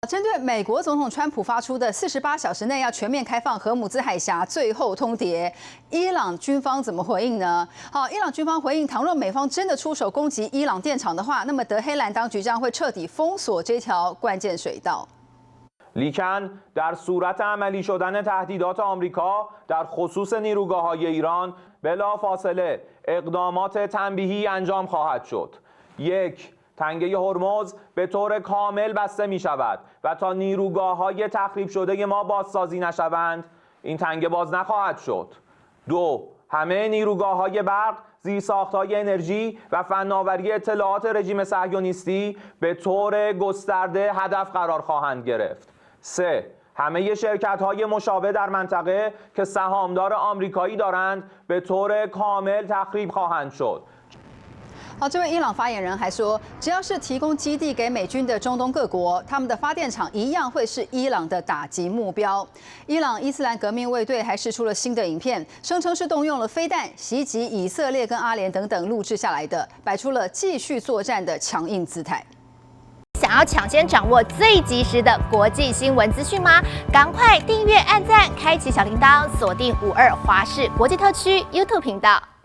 针对美国总统川普发出的48小时内要全面开放荷姆兹海峡最后通牒，伊朗军方怎么回应呢？好，伊朗军方回应，倘若美方真的出手攻击伊朗电厂的话，那么德黑兰当局将会彻底封锁这条关键水道。 لیکن در صورت عملی شدن تهدیدات آمریکا در خصوص نیروگاه‌های ایران بلافاصله اقدامات تنبیهی انجام خواهد شد. یک، تنگه هرمز به طور کامل بسته می شود و تا نیروگاه‌های تخریب شده ما بازسازی نشوند این تنگه باز نخواهد شد. دو، همه نیروگاه‌های برق، زیرساخت‌های انرژی و فناوری اطلاعات رژیم صهیونیستی به طور گسترده هدف قرار خواهند گرفت. 3. همه شرکت‌های مشابه در منطقه که سهامدار آمریکایی دارند به طور کامل تخریب خواهند شد. 好，这位伊朗发言人还说，只要是提供基地给美军的中东各国，他们的发电厂一样会是伊朗的打击目标。伊朗伊斯兰革命卫队还释出了新的影片，声称是动用了飞弹袭击以色列跟阿联等等录制下来的，摆出了继续作战的强硬姿态。 想要抢先掌握最及时的国际新闻资讯吗？赶快订阅、按赞、开启小铃铛，锁定52华视国际特区 YouTube 频道。